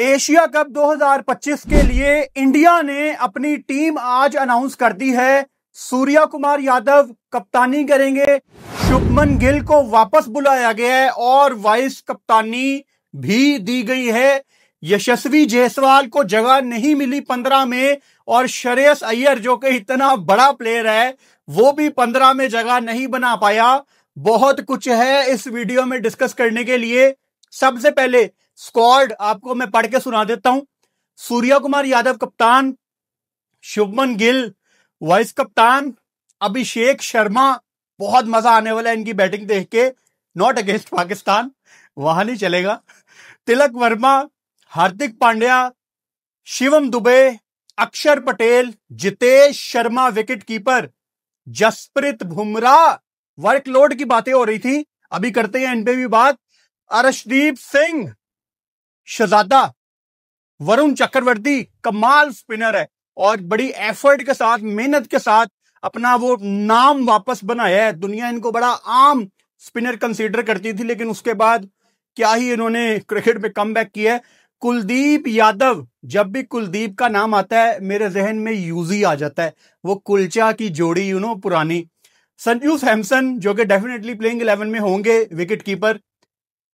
Asia cup 2025 के लिए India ने अपनी टीम आज अनाउंस कर दी है। सूर्या कुमार यादव कप्तानी करेंगे, शुभमन गिल को वापस बुलाया गया है और वाइस कप्तानी भी दी गई है। यशस्वी जायसवाल को जगह नहीं मिली 15 में और श्रेयस अय्यर जो कि इतना बड़ा प्लेयर है वो भी 15 में जगह नहीं बना पाया। बहुत कुछ है इस वीडियो में डिस्कस करने के लिए। सबसे पहले स्क्वाड आपको मैं पढ़ के सुना देता हूं। सूर्या कुमार यादव कप्तान, शुभमन गिल वाइस कप्तान, अभिषेक शर्मा, बहुत मजा आने वाला है इनकी बैटिंग देख के, नॉट अगेंस्ट पाकिस्तान, वहां नहीं चलेगा। Tilak Varma, Hardik Pandya, Shivam Dube, Axar Patel, Jitesh Sharma wicket keeper, Jasprit Bumrah, workload की बातें हो रही थी, अभी करते हैं इन पे भी बात, अर्शदीप सिंह, शहजादा, वरुण चक्रवर्ती कमाल स्पिनर है और बड़ी एफर्ट के साथ, मेहनत के साथ अपना वो नाम वापस बनाया है। दुनिया इनको बड़ा आम स्पिनर कंसीडर करती थी, लेकिन उसके बाद क्या ही इन्होंने क्रिकेट में कमबैक किया है। कुलदीप यादव, जब भी कुलदीप का नाम आता है मेरे जहन में यूजी आ जाता है, वो कुलचा की जोड़ी पुरानी। संजू सैमसन जो कि डेफिनेटली प्लेइंग 11 में होंगे wicket keeper,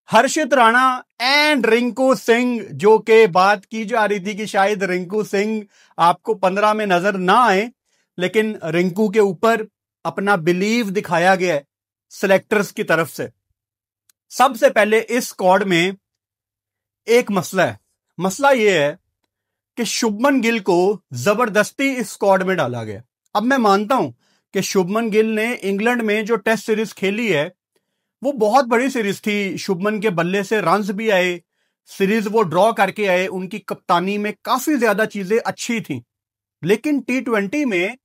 Harshit Rana and Rinku Singh, जो कि बात की जा रही थी कि शायद रिंकू सिंह आपको 15 में नजर ना आए, लेकिन रिंकू के ऊपर अपना बिलीव दिखाया गया है सिलेक्टर्स की तरफ से। सबसे पहले इस स्क्वाड में एक मसला है। मसला यह है कि शुभमन गिल को जबरदस्ती इस स्क्वाड में डाला गया। अब मैं मानता हूं कि शुभमन गिल ने इंग्लैंड में जो टेस्ट सीरीज खेली है वो बहुत बड़ी सीरीज थी, शुभमन के बल्ले से रन्स भी आए, सीरीज वो ड्रॉ करके आए, उनकी कप्तानी में काफी ज्यादा चीजें अच्छी थी। लेकिन T20 में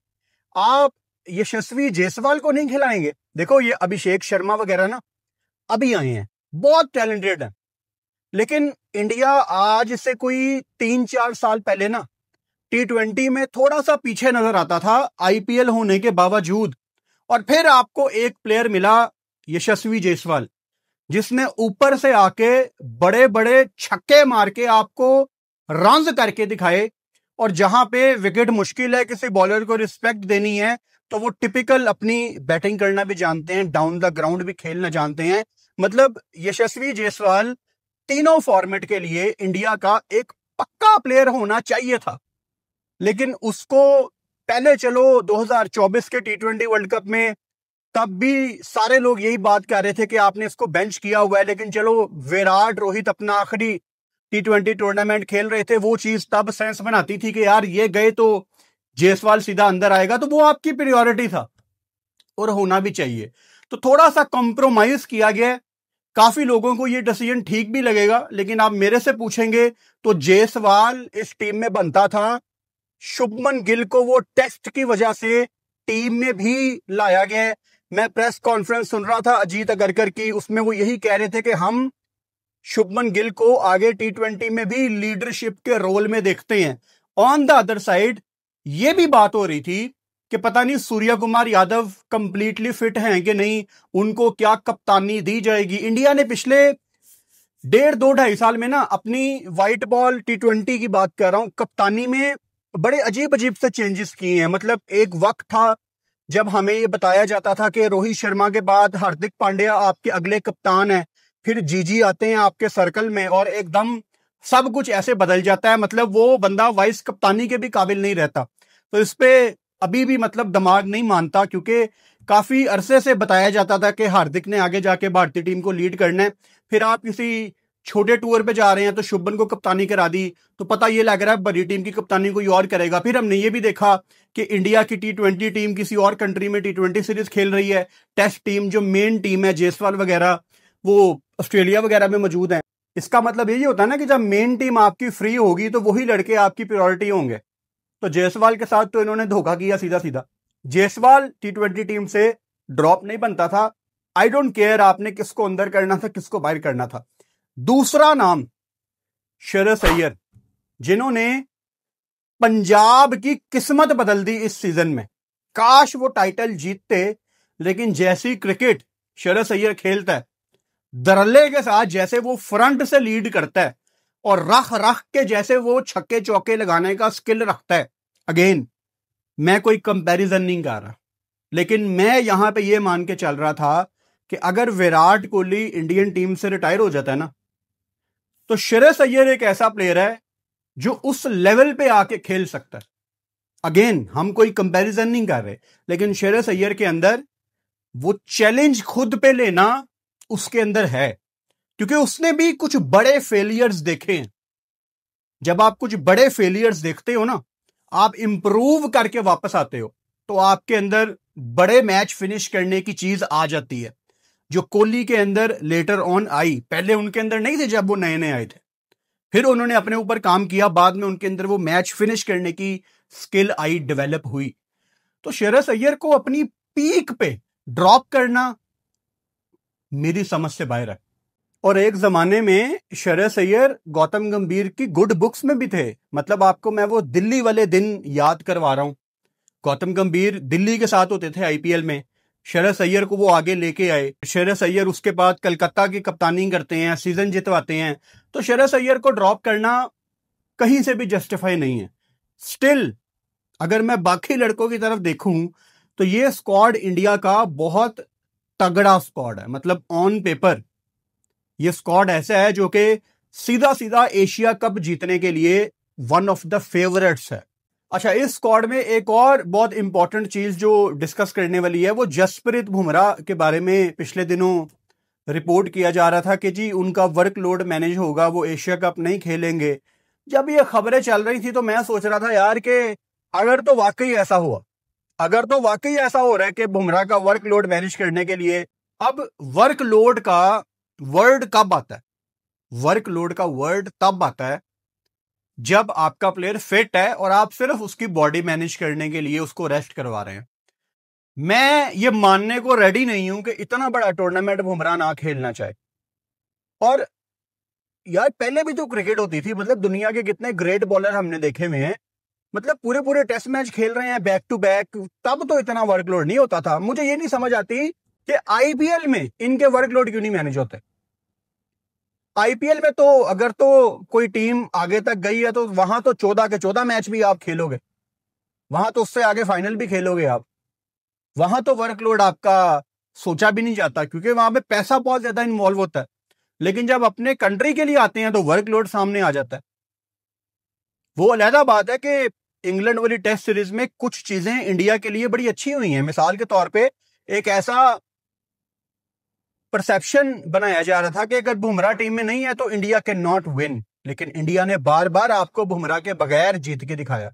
आप यशस्वी जायसवाल को नहीं खिलाएंगे। देखो ये अभिषेक शर्मा वगैरह ना अभी आए हैं, बहुत टैलेंटेड है, लेकिन इंडिया आज से कोई 3-4 साल पहले ना T20 में थोड़ा सा पीछे नजर आता था IPL होने के बावजूद। और फिर आपको एक प्लेयर मिला यशस्वी जायसवाल, जिसने ऊपर से आके बड़े बड़े छक्के मार के आपको रन्स करके दिखाए। और जहां पे विकेट मुश्किल है, किसी बॉलर को रिस्पेक्ट देनी है, तो वो टिपिकल अपनी बैटिंग करना भी जानते हैं, डाउन द ग्राउंड भी खेलना जानते हैं। मतलब यशस्वी जायसवाल तीनों फॉर्मेट के लिए इंडिया का एक पक्का प्लेयर होना चाहिए था। लेकिन उसको पहले चलो 2024 के T20 वर्ल्ड कप में तब भी सारे लोग यही बात कर रहे थे कि आपने इसको बेंच किया हुआ है, लेकिन चलो विराट रोहित अपना आखिरी T20 टूर्नामेंट खेल रहे थे, वो चीज तब सेंस बनाती थी कि यार ये गए तो जायसवाल सीधा अंदर आएगा, तो वो आपकी प्रायोरिटी था और होना भी चाहिए। तो थोड़ा सा कॉम्प्रोमाइज किया गया। काफी लोगों को ये डिसीजन ठीक भी लगेगा, लेकिन आप मेरे से पूछेंगे तो जायसवाल इस टीम में बनता था। शुभमन गिल को वो टेस्ट की वजह से टीम में भी लाया गया है। मैं प्रेस कॉन्फ्रेंस सुन रहा था अजीत अगरकर की, उसमें वो यही कह रहे थे कि हम शुभमन गिल को आगे T20 में भी लीडरशिप के रोल में देखते हैं। ऑन द अदर साइड ये भी बात हो रही थी कि पता नहीं सूर्या कुमार यादव कंप्लीटली फिट हैं कि नहीं, उनको क्या कप्तानी दी जाएगी। इंडिया ने पिछले 1.5-2-2.5 साल में ना अपनी व्हाइट बॉल T20 की बात कर रहा हूं, कप्तानी में बड़े अजीब अजीब से चेंजेस किए हैं। मतलब एक वक्त था जब हमें ये बताया जाता था कि रोहित शर्मा के बाद हार्दिक पांड्या आपके अगले कप्तान है, फिर जीजी आते हैं आपके सर्कल में और एकदम सब कुछ ऐसे बदल जाता है। मतलब वो बंदा वाइस कप्तानी के भी काबिल नहीं रहता। तो इस पे अभी भी मतलब दिमाग नहीं मानता, क्योंकि काफी अरसे से बताया जाता था कि हार्दिक ने आगे जाके भारतीय टीम को लीड करना है। फिर आप किसी छोटे टूर पे जा रहे हैं तो शुभमन को कप्तानी करा दी, तो पता ये लग रहा है बड़ी टीम की कप्तानी कोई और करेगा। फिर हमने ये भी देखा कि इंडिया की T20 टीम किसी और कंट्री में T20 सीरीज खेल रही है। टेस्ट टीम जो मेन टीम है, जायसवाल वगैरह, वो ऑस्ट्रेलिया वगैरह में मौजूद है। इसका मतलब यही होता है ना कि जब मेन टीम आपकी फ्री होगी तो वही लड़के आपकी प्रायोरिटी होंगे। तो जायसवाल के साथ तो इन्होंने धोखा किया सीधा सीधा। जायसवाल T20 टीम से ड्रॉप नहीं बनता था। आई डोंट केयर आपने किसको अंदर करना था, किसको बाहर करना था। दूसरा नाम श्रेयस अय्यर, जिन्होंने पंजाब की किस्मत बदल दी इस सीजन में। काश वो टाइटल जीतते, लेकिन जैसी क्रिकेट श्रेयस अय्यर खेलता है, धड़ल्ले के साथ जैसे वो फ्रंट से लीड करता है, और रख रख के जैसे वो छक्के चौके लगाने का स्किल रखता है। अगेन, मैं कोई कंपैरिजन नहीं कर रहा, लेकिन मैं यहां पे ये मान के चल रहा था कि अगर विराट कोहली इंडियन टीम से रिटायर हो जाता है ना, तो श्रेयस अय्यर एक ऐसा प्लेयर है जो उस लेवल पे आके खेल सकता है। अगेन, हम कोई कंपैरिजन नहीं कर रहे, लेकिन श्रेयस अय्यर के अंदर वो चैलेंज खुद पे लेना उसके अंदर है, क्योंकि उसने भी कुछ बड़े फेलियर्स देखे हैं। जब आप कुछ बड़े फेलियर्स देखते हो ना, आप इंप्रूव करके वापस आते हो, तो आपके अंदर बड़े मैच फिनिश करने की चीज आ जाती है, जो कोहली के अंदर लेटर ऑन आई। पहले उनके अंदर नहीं थे जब वो नए नए आए थे, फिर उन्होंने अपने ऊपर काम किया, बाद में उनके अंदर वो मैच फिनिश करने की स्किल आई, डेवलप हुई। तो श्रेयस अय्यर को अपनी पीक पे ड्रॉप करना मेरी समझ से बाहर है। और एक जमाने में श्रेयस अय्यर गौतम गंभीर की गुड बुक्स में भी थे। मतलब आपको मैं वो दिल्ली वाले दिन याद करवा रहा हूं। गौतम गंभीर दिल्ली के साथ होते थे आईपीएल में, श्रेयस अय्यर को वो आगे लेके आए। श्रेयस अय्यर उसके बाद कलकत्ता की कप्तानी करते हैं, सीजन जितवाते हैं। तो श्रेयस अय्यर को ड्रॉप करना कहीं से भी जस्टिफाई नहीं है। स्टिल अगर मैं बाकी लड़कों की तरफ देखूं तो ये स्क्वाड इंडिया का बहुत तगड़ा स्क्वाड है। मतलब ऑन पेपर ये स्क्वाड ऐसा है जो कि सीधा सीधा एशिया कप जीतने के लिए वन ऑफ द फेवरेट्स है। अच्छा, इस स्क्वाड में एक और बहुत इंपॉर्टेंट चीज जो डिस्कस करने वाली है, वो जसप्रीत बुमराह के बारे में पिछले दिनों रिपोर्ट किया जा रहा था कि जी उनका वर्कलोड मैनेज होगा, वो एशिया कप नहीं खेलेंगे। जब ये खबरें चल रही थी तो मैं सोच रहा था यार कि अगर तो वाकई ऐसा हुआ, अगर तो वाकई ऐसा हो रहा है कि बुमराह का वर्कलोड मैनेज करने के लिए, अब वर्कलोड का वर्ड कब आता है? वर्कलोड का वर्ड तब आता है जब आपका प्लेयर फिट है और आप सिर्फ उसकी बॉडी मैनेज करने के लिए उसको रेस्ट करवा रहे हैं। मैं ये मानने को रेडी नहीं हूं कि इतना बड़ा टूर्नामेंट बुमराह ना खेलना चाहे। और यार पहले भी तो क्रिकेट होती थी, मतलब दुनिया के कितने ग्रेट बॉलर हमने देखे हुए हैं, मतलब पूरे पूरे टेस्ट मैच खेल रहे हैं बैक टू बैक, तब तो इतना वर्कलोड नहीं होता था। मुझे ये नहीं समझ आती कि आईपीएल में इनके वर्कलोड क्यों नहीं मैनेज होते। आईपीएल में तो अगर तो कोई टीम आगे तक गई है तो वहां तो 14 के 14 मैच भी आप खेलोगे, वहां तो उससे आगे फाइनल भी खेलोगे आप। वहां तो वर्कलोड आपका सोचा भी नहीं जाता, क्योंकि वहां पे पैसा बहुत ज्यादा इन्वॉल्व होता है। लेकिन जब अपने कंट्री के लिए आते हैं तो वर्कलोड सामने आ जाता है। वो अलहदा बात है कि इंग्लैंड वाली टेस्ट सीरीज में कुछ चीजें इंडिया के लिए बड़ी अच्छी हुई हैं। मिसाल के तौर पे एक ऐसा परसेप्शन बनाया जा रहा था कि अगर बुमराह टीम में नहीं है तो इंडिया कैन नॉट विन, लेकिन इंडिया ने बार बार आपको बुमराह के बगैर जीत के दिखाया।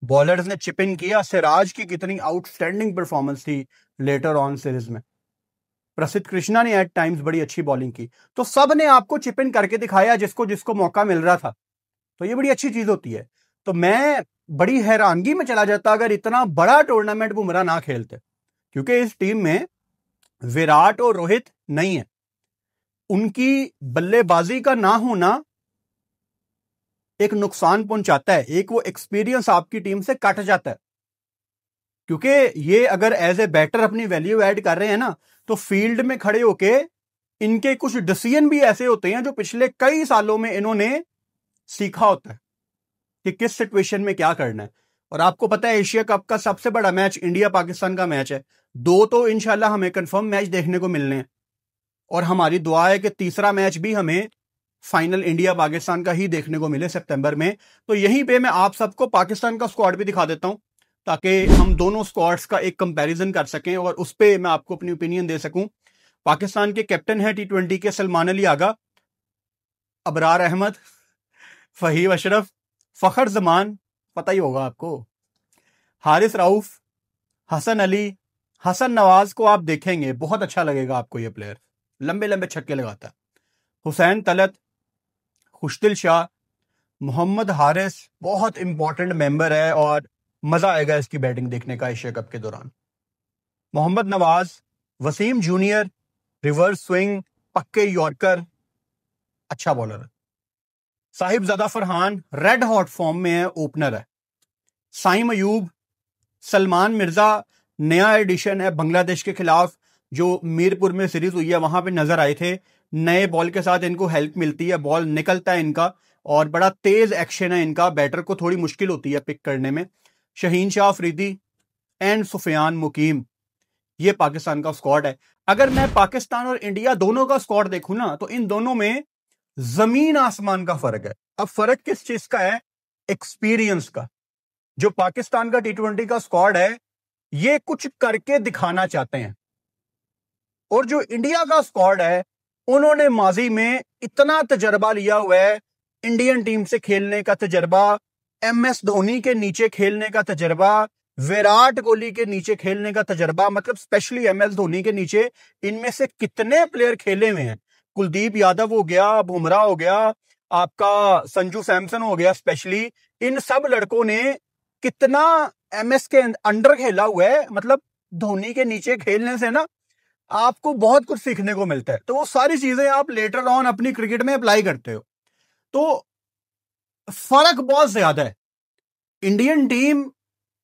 बॉलर्स ने चिप इन किया। सिराज की कितनी आउटस्टैंडिंग परफॉर्मेंस थी लेटर ऑन सीरीज में। प्रसिद्ध कृष्णा ने एट टाइम्स बड़ी अच्छी बॉलिंग की। तो सब ने आपको चिप इन करके दिखाया जिसको जिसको मौका मिल रहा था। तो ये बड़ी अच्छी चीज होती है। तो मैं बड़ी हैरानगी में चला जाता अगर इतना बड़ा टूर्नामेंट बुमराह ना खेलते, क्योंकि इस टीम में विराट और रोहित नहीं है। उनकी बल्लेबाजी का ना होना एक नुकसान पहुंचाता है। एक वो एक्सपीरियंस आपकी टीम से कट जाता है, क्योंकि ये अगर एज ए बैटर अपनी वैल्यू ऐड कर रहे हैं ना, तो फील्ड में खड़े होके इनके कुछ डिसीजन भी ऐसे होते हैं जो पिछले कई सालों में इन्होंने सीखा होता है कि किस सिचुएशन में क्या करना है। और आपको पता है एशिया कप का सबसे बड़ा मैच इंडिया पाकिस्तान का मैच है। 2 तो इंशाल्लाह हमें कंफर्म मैच देखने को मिलने हैं, और हमारी दुआ है कि तीसरा मैच भी हमें फाइनल इंडिया पाकिस्तान का ही देखने को मिले सितंबर में। तो यहीं पे मैं आप सबको पाकिस्तान का स्क्वाड भी दिखा देता हूं, ताकि हम दोनों स्क्वाड्स का एक कंपैरिजन कर सकें और उस पर मैं आपको अपनी ओपिनियन दे सकूं। पाकिस्तान के कैप्टन है T20 के सलमान अली आगा, अबरार अहमद, फहीम अशरफ, फखर जमान, पता ही होगा आपको, हारिस राउफ, हसन अली, हसन नवाज को आप देखेंगे बहुत अच्छा लगेगा आपको। ये प्लेयर लंबे लंबे छक्के लगाता है। हुसैन तलत, खुशदिल शाह, मोहम्मद हारिस बहुत इंपॉर्टेंट मेंबर है और मजा आएगा इसकी बैटिंग देखने का एशिया कप के दौरान। Mohammad Nawaz, Wasim junior, reverse swing, पक्के यॉर्कर, अच्छा बॉलर है। Sahibzada Farhan red hot form में है, ओपनर है। साइम अयूब, सलमान मिर्जा नया एडिशन है बांग्लादेश के खिलाफ, जो मीरपुर में सीरीज हुई है वहां पे नजर आए थे। नए बॉल के साथ इनको हेल्प मिलती है, बॉल निकलता है इनका और बड़ा तेज एक्शन है इनका, बैटर को थोड़ी मुश्किल होती है पिक करने में। शहीन शाह अफरीदी एंड सुफियान मुकीम, ये पाकिस्तान का स्क्वाड है। अगर मैं पाकिस्तान और इंडिया दोनों का स्क्वाड देखूं ना, तो इन दोनों में जमीन आसमान का फर्क है। अब फर्क किस चीज का है? एक्सपीरियंस का। जो पाकिस्तान का टी20 का स्क्वाड है, ये कुछ करके दिखाना चाहते हैं, और जो इंडिया का स्क्वाड है, उन्होंने माजी में इतना तजर्बा लिया हुआ है, इंडियन टीम से खेलने का तजर्बा, MS धोनी के नीचे खेलने का तजर्बा, विराट कोहली के नीचे खेलने का तजर्बा, मतलब स्पेशली MS धोनी के नीचे इनमें से कितने प्लेयर खेले हुए हैं। कुलदीप यादव हो गया, बुमराह हो गया, आपका संजू सैमसन हो गया, स्पेशली इन सब लड़कों ने कितना MS के अंडर खेला हुआ है। मतलब धोनी के नीचे खेलने से ना आपको बहुत कुछ सीखने को मिलता है, तो वो सारी चीजें आप लेटर ऑन अपनी क्रिकेट में अप्लाई करते हो। तो फर्क बहुत ज्यादा है। Indian team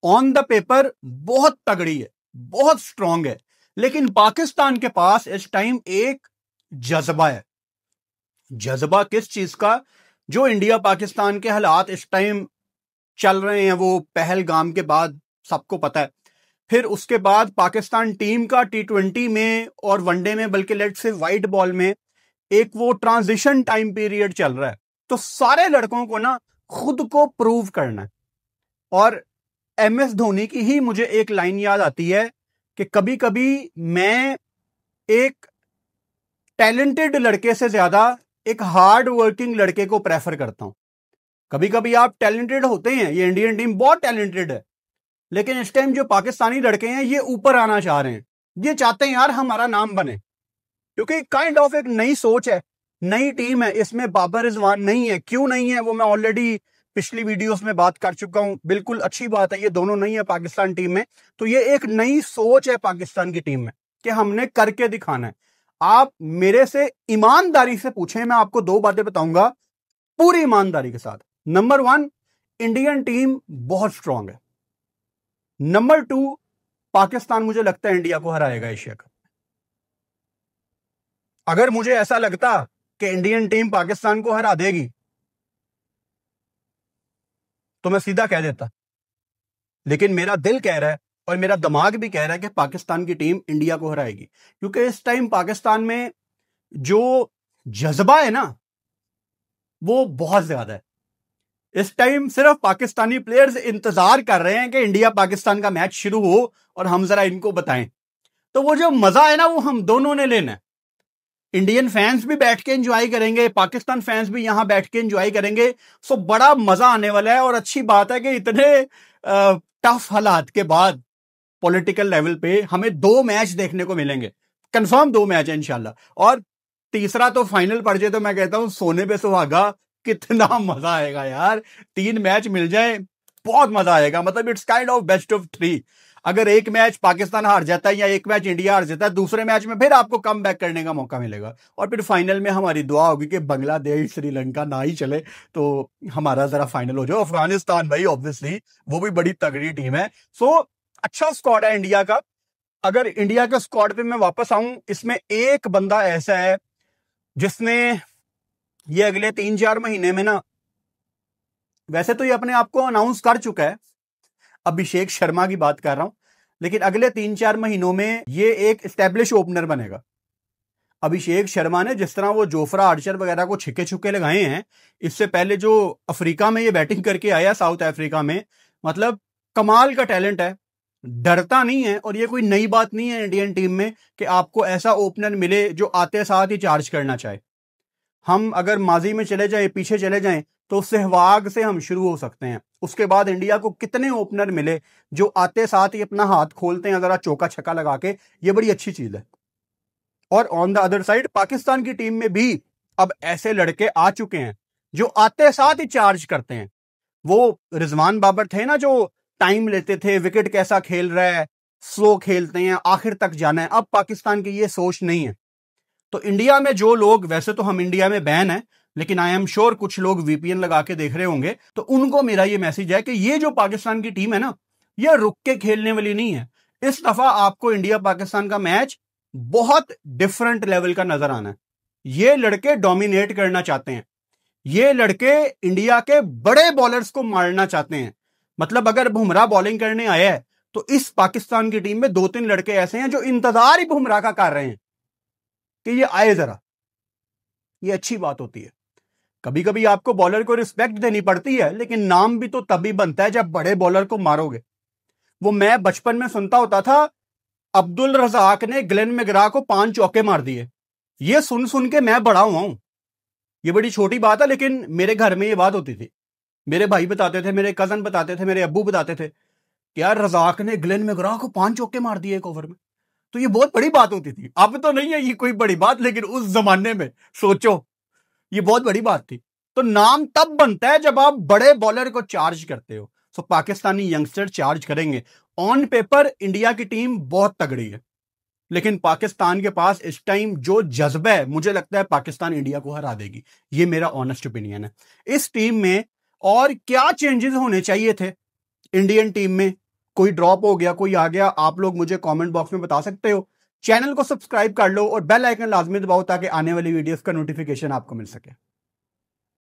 on the paper बहुत तगड़ी है, बहुत स्ट्रांग है, लेकिन पाकिस्तान के पास इस टाइम एक जज्बा है। जज्बा किस चीज का? जो इंडिया पाकिस्तान के हालात इस टाइम चल रहे हैं, वो पहलगाम के बाद सबको पता है। फिर उसके बाद पाकिस्तान टीम का टी20 में और वनडे में, बल्कि लेट से वाइट बॉल में, एक वो ट्रांजिशन टाइम पीरियड चल रहा है। तो सारे लड़कों को ना खुद को प्रूव करना है। और MS धोनी की ही मुझे एक लाइन याद आती है कि कभी कभी मैं एक टैलेंटेड लड़के से ज्यादा एक हार्ड वर्किंग लड़के को प्रेफर करता हूं। कभी कभी आप टैलेंटेड होते हैं, ये इंडियन टीम बहुत टैलेंटेड है, लेकिन इस टाइम जो पाकिस्तानी लड़के हैं ये ऊपर आना चाह रहे हैं, ये चाहते हैं यार हमारा नाम बने, क्योंकि काइंड ऑफ एक नई सोच है, नई टीम है, इसमें बाबर रिजवान नहीं है। क्यों नहीं है वो मैं ऑलरेडी पिछली वीडियोस में बात कर चुका हूं। बिल्कुल अच्छी बात है, ये दोनों नहीं है पाकिस्तान टीम में, तो ये एक नई सोच है पाकिस्तान की टीम में कि हमने करके दिखाना है। आप मेरे से ईमानदारी से पूछें, मैं आपको दो बातें बताऊंगा पूरी ईमानदारी के साथ। नंबर 1, इंडियन टीम बहुत स्ट्रांग है। नंबर 2, पाकिस्तान मुझे लगता है इंडिया को हराएगा एशिया कप। अगर मुझे ऐसा लगता कि इंडियन टीम पाकिस्तान को हरा देगी तो मैं सीधा कह देता, लेकिन मेरा दिल कह रहा है और मेरा दिमाग भी कह रहा है कि पाकिस्तान की टीम इंडिया को हराएगी, क्योंकि इस टाइम पाकिस्तान में जो जज्बा है ना वो बहुत ज्यादा है। इस टाइम सिर्फ पाकिस्तानी प्लेयर्स इंतजार कर रहे हैं कि इंडिया पाकिस्तान का मैच शुरू हो और हम जरा इनको बताएं। तो वो जो मजा है ना वो हम दोनों ने लेना है। इंडियन फैंस भी बैठ के एंजॉय करेंगे, पाकिस्तान फैंस भी यहां बैठ के एंजॉय करेंगे। सो बड़ा मजा आने वाला है। और अच्छी बात है कि इतने टफ हालात के बाद पॉलिटिकल लेवल पे हमें 2 मैच देखने को मिलेंगे, कंफर्म 2 मैच है इंशाल्लाह। और तीसरा तो फाइनल पड़ जाए तो मैं कहता हूं सोने पे सुहागा, कितना मजा आएगा यार। 3 मैच मिल जाए बहुत मजा आएगा। मतलब it's kind of best of 3। अगर एक मैच पाकिस्तान हार जाता है या एक मैच इंडिया हार जाता है, दूसरे मैच में फिर आपको कम बैक करने का मौका मिलेगा। और फिर फाइनल में हमारी दुआ होगी कि बांग्लादेश श्रीलंका ना ही चले तो हमारा जरा फाइनल हो जाए। अफगानिस्तान भाई ऑब्वियसली वो भी बड़ी तगड़ी टीम है। सो अच्छा स्क्वाड है इंडिया का। अगर इंडिया के स्क्वाड पे मैं वापस आऊं, इसमें एक बंदा ऐसा है जिसने ये अगले 3-4 महीने में ना, वैसे तो ये अपने आप को अनाउंस कर चुका है, अभिषेक शर्मा की बात कर रहा हूं, लेकिन अगले 3-4 महीनों में ये एक एस्टेब्लिश ओपनर बनेगा। अभिषेक शर्मा ने जिस तरह वो जोफ्रा आर्चर वगैरह को छिक्के छुक्के लगाए हैं, इससे पहले जो अफ्रीका में ये बैटिंग करके आया साउथ अफ्रीका में, मतलब कमाल का टैलेंट है, डरता नहीं है। और ये कोई नई बात नहीं है इंडियन टीम में कि आपको ऐसा ओपनर मिले जो आते साथ ही चार्ज करना चाहे। हम अगर माजी में चले जाए, पीछे चले जाएं, तो सहवाग से हम शुरू हो सकते हैं। उसके बाद इंडिया को कितने ओपनर मिले जो आते साथ ही अपना हाथ खोलते हैं जरा चौका छक्का लगा के, ये बड़ी अच्छी चीज है। और on the other side Pakistan की टीम में भी अब ऐसे लड़के आ चुके हैं जो आते साथ ही चार्ज करते हैं। वो रिजवान बाबर थे ना जो टाइम लेते थे, विकेट कैसा खेल रहा है, स्लो खेलते हैं, आखिर तक जाना है। अब पाकिस्तान की ये सोच नहीं है। तो इंडिया में जो लोग, वैसे तो हम इंडिया में बैन है, लेकिन आई एम श्योर कुछ लोग VPN लगा के देख रहे होंगे, तो उनको मेरा ये मैसेज है कि ये जो पाकिस्तान की टीम है ना, ये रुक के खेलने वाली नहीं है। इस दफा आपको इंडिया पाकिस्तान का मैच बहुत डिफरेंट लेवल का नजर आना है। ये लड़के डोमिनेट करना चाहते हैं, ये लड़के इंडिया के बड़े बॉलर्स को मारना चाहते हैं। मतलब अगर बुमराह बॉलिंग करने आया है तो इस पाकिस्तान की टीम में 2-3 लड़के ऐसे हैं जो इंतजार ही बुमराह का कर रहे हैं कि ये आए जरा। ये अच्छी बात होती है। कभी कभी आपको बॉलर को रिस्पेक्ट देनी पड़ती है, लेकिन नाम भी तो तभी बनता है जब बड़े बॉलर को मारोगे। वो मैं बचपन में सुनता होता था, अब्दुल रज़ाक ने ग्लेन मैकग्रा को 5 चौके मार दिए। ये सुन सुन के मैं बड़ा हुआ हूं। ये बड़ी छोटी बात है, लेकिन मेरे घर में ये बात होती थी। मेरे भाई बताते थे, मेरे कजन बताते थे, मेरे अब्बू बताते थे कि यार रज़ाक ने ग्लेन मैकग्रा को 5 चौके मार दिए एक ओवर में। तो ये बहुत बड़ी बात होती थी। अब तो नहीं है ये कोई बड़ी बात, लेकिन उस जमाने में सोचो ये बहुत बड़ी बात थी। तो नाम तब बनता है जब आप बड़े बॉलर को चार्ज करते हो। सो पाकिस्तानी यंगस्टर चार्ज करेंगे। ऑन पेपर इंडिया की टीम बहुत तगड़ी है, लेकिन पाकिस्तान के पास इस टाइम जो जज्बा है, मुझे लगता है पाकिस्तान इंडिया को हरा देगी। ये मेरा ऑनेस्ट ओपिनियन है। इस टीम में और क्या चेंजेस होने चाहिए थे इंडियन टीम में? कोई ड्रॉप हो गया, कोई आ गया, आप लोग मुझे कमेंट बॉक्स में बता सकते हो। चैनल को सब्सक्राइब कर लो और बेल आइकन लाजमी दबाओ ताकि आने वाली वीडियोस का नोटिफिकेशन आपको मिल सके।